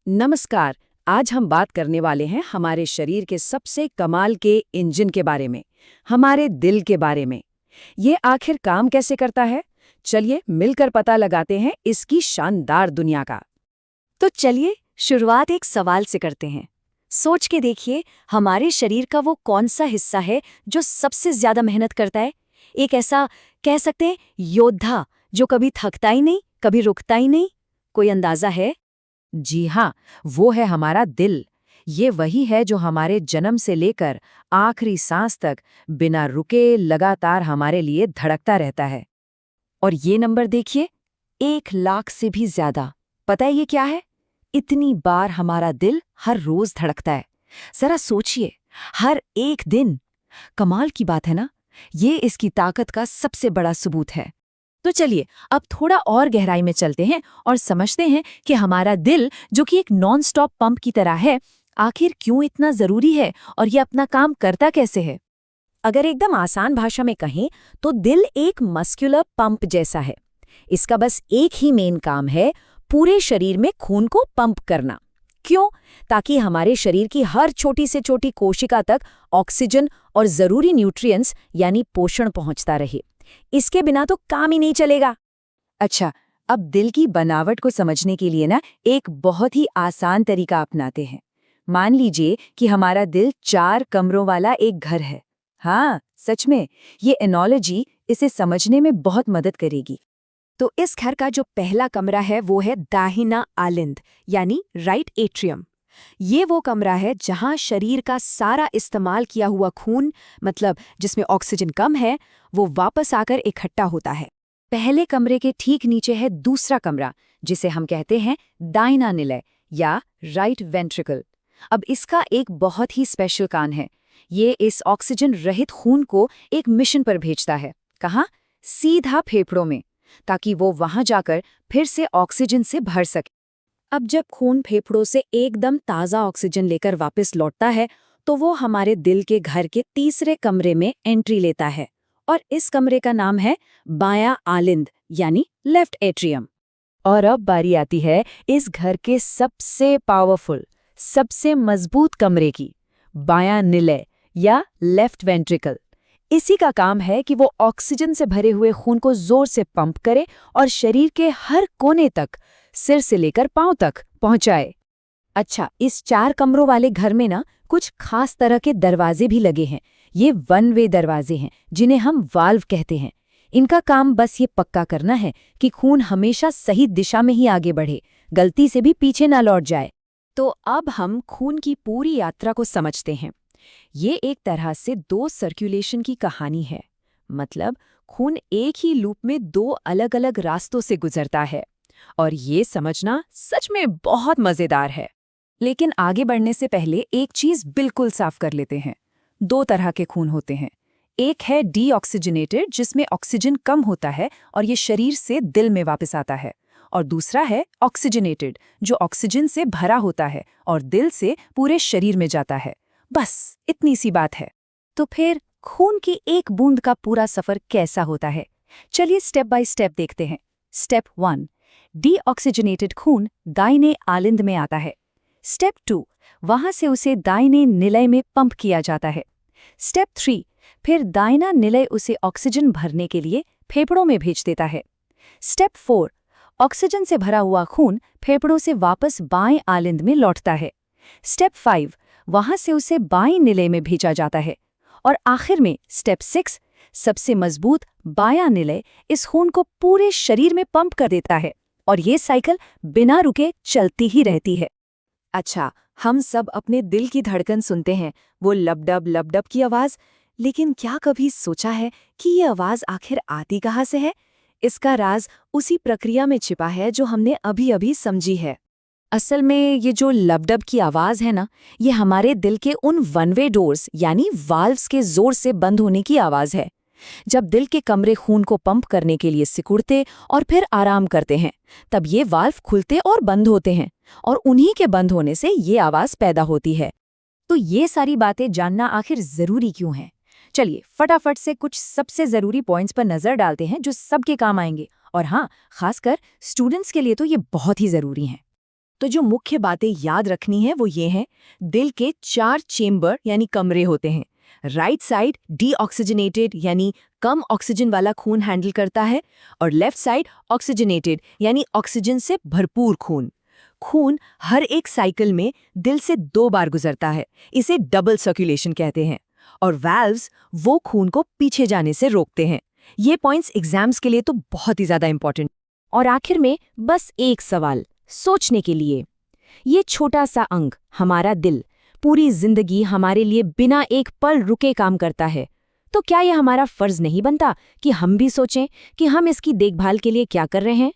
नमस्कार। आज हम बात करने वाले हैं हमारे शरीर के सबसे कमाल के इंजन के बारे में, हमारे दिल के बारे में। ये आखिर काम कैसे करता है? चलिए मिलकर पता लगाते हैं इसकी शानदार दुनिया का। तो चलिए शुरुआत एक सवाल से करते हैं। सोच के देखिए, हमारे शरीर का वो कौन सा हिस्सा है जो सबसे ज्यादा मेहनत करता है? एक ऐसा कह सकते हैं योद्धा जो कभी थकता ही नहीं, कभी रुकता ही नहीं। कोई अंदाजा है? जी हाँ, वो है हमारा दिल। ये वही है जो हमारे जन्म से लेकर आखिरी सांस तक बिना रुके लगातार हमारे लिए धड़कता रहता है। और ये नंबर देखिए, 1 लाख से भी ज्यादा। पता है ये क्या है? इतनी बार हमारा दिल हर रोज धड़कता है। जरा सोचिए, हर एक दिन। कमाल की बात है ना? ये इसकी ताकत का सबसे बड़ा सबूत है। तो चलिए अब थोड़ा और गहराई में चलते हैं और समझते हैं कि हमारा दिल, जो कि एक नॉन स्टॉप पंप की तरह है, आखिर क्यों इतना जरूरी है और ये अपना काम करता कैसे है। अगर एकदम आसान भाषा में कहें तो दिल एक मस्कुलर पंप जैसा है। इसका बस एक ही मेन काम है, पूरे शरीर में खून को पंप करना। क्यों? ताकि हमारे शरीर की हर छोटी से छोटी कोशिका तक ऑक्सीजन और जरूरी न्यूट्रिएंट्स यानी पोषण पहुंचता रहे। इसके बिना तो काम ही नहीं चलेगा। अच्छा, अब दिल की बनावट को समझने के लिए ना एक बहुत ही आसान तरीका अपनाते हैं। मान लीजिए कि हमारा दिल 4 कमरों वाला एक घर है। हाँ, सच में, ये एनोलॉजी इसे समझने में बहुत मदद करेगी। तो इस घर का जो पहला कमरा है वो है दाहिना आलिंद यानी राइट एट्रियम। ये वो कमरा है जहां शरीर का सारा इस्तेमाल किया हुआ खून, मतलब जिसमें ऑक्सीजन कम है, वो वापस आकर इकट्ठा होता है। पहले कमरे के ठीक नीचे है दूसरा कमरा, जिसे हम कहते हैं दाहिना निलय या राइट वेंट्रिकल। अब इसका एक बहुत ही स्पेशल काम है। ये इस ऑक्सीजन रहित खून को एक मिशन पर भेजता है। कहाँ? सीधा फेफड़ों में, ताकि वो वहां जाकर फिर से ऑक्सीजन से भर सके। अब जब खून फेफड़ों से एकदम ताज़ा ऑक्सीजन लेकर वापस लौटता है, तो वो हमारे दिल के घर के तीसरे कमरे में एंट्री लेता है, और इस कमरे का नाम है बायां आलिंद यानी लेफ्ट एट्रियम। और अब बारी आती है इस घर के सबसे पावरफुल, सबसे मजबूत कमरे की, बायां निलय या लेफ्ट वेंट्रिकल। इसी का काम है कि वो ऑक्सीजन से भरे हुए खून को जोर से पंप करे और शरीर के हर कोने तक, सिर से लेकर पांव तक पहुंचाए। अच्छा, इस 4 कमरों वाले घर में ना कुछ खास तरह के दरवाजे भी लगे हैं। ये वन वे दरवाजे हैं, जिन्हें हम वाल्व कहते हैं। इनका काम बस ये पक्का करना है कि खून हमेशा सही दिशा में ही आगे बढ़े, गलती से भी पीछे ना लौट जाए। तो अब हम खून की पूरी यात्रा को समझते हैं। ये एक तरह से 2 सर्कुलेशन की कहानी है। मतलब खून एक ही लूप में 2 अलग-अलग रास्तों से गुजरता है। और ये समझना सच में बहुत मजेदार है। लेकिन आगे बढ़ने से पहले एक चीज बिल्कुल साफ कर लेते हैं। 2 तरह के खून होते हैं। एक है डीऑक्सीजनेटेड, जिसमें ऑक्सीजन कम होता है और ये शरीर से दिल में वापस आता है। और दूसरा है ऑक्सीजनेटेड, जो ऑक्सीजन से भरा होता है और दिल से पूरे शरीर में जाता है। बस इतनी सी बात है। तो फिर खून की एक बूंद का पूरा सफर कैसा होता है? चलिए स्टेप बाय स्टेप देखते हैं। स्टेप 1, डीऑक्सीजनेटेड खून दाहिने आलिंद में आता है। स्टेप 2, वहां से उसे दाहिने निलय में पंप किया जाता है। स्टेप 3, फिर दाहिना निलय उसे ऑक्सीजन भरने के लिए फेफड़ों में भेज देता है। स्टेप 4, ऑक्सीजन से भरा हुआ खून फेफड़ों से वापस बाएं आलिंद में लौटता है। स्टेप 5, वहां से उसे बाएं निलय में भेजा जाता है। और आखिर में स्टेप 6, सबसे मजबूत बायां निलय इस खून को पूरे शरीर में पंप कर देता है, और ये साइकिल बिना रुके चलती ही रहती है। अच्छा, हम सब अपने दिल की धड़कन सुनते हैं, वो लबडब की आवाज। लेकिन क्या कभी सोचा है कि ये आवाज आखिर आती कहाँ से है? इसका राज उसी प्रक्रिया में छिपा है जो हमने अभी अभी समझी है। असल में ये जो लबडब की आवाज है ना, ये हमारे दिल के उन वन वे डोर्स यानी वाल्व्स के जोर से बंद होने की आवाज है। जब दिल के कमरे खून को पंप करने के लिए सिकुड़ते और फिर आराम करते हैं, तब ये वाल्व खुलते और बंद होते हैं, और उन्हीं के बंद होने से ये आवाज पैदा होती है। तो ये सारी बातें जानना आखिर जरूरी क्यों है? चलिए फटाफट से कुछ सबसे जरूरी पॉइंट्स पर नजर डालते हैं जो सबके काम आएंगे, और हाँ, खासकर स्टूडेंट्स के लिए तो ये बहुत ही जरूरी हैं। तो जो मुख्य बातें याद रखनी है वो ये हैं, दिल के 4 चेम्बर यानी कमरे होते हैं। राइट साइड डीऑक्सीजनेटेड यानी कम ऑक्सीजन वाला खून हैंडल करता है, और लेफ्ट साइड ऑक्सीजनेटेड यानी ऑक्सीजन से भरपूर खून। खून हर एक साइकिल में दिल से 2 बार गुजरता है, इसे डबल सर्कुलेशन कहते हैं। और वाल्व्स वो खून को पीछे जाने से रोकते हैं। ये पॉइंट्स एग्जाम्स के लिए तो बहुत ही ज्यादा इंपॉर्टेंट। और आखिर में बस एक सवाल सोचने के लिए, ये छोटा सा अंग हमारा दिल पूरी जिंदगी हमारे लिए बिना एक पल रुके काम करता है, तो क्या यह हमारा फर्ज नहीं बनता कि हम भी सोचें कि हम इसकी देखभाल के लिए क्या कर रहे हैं?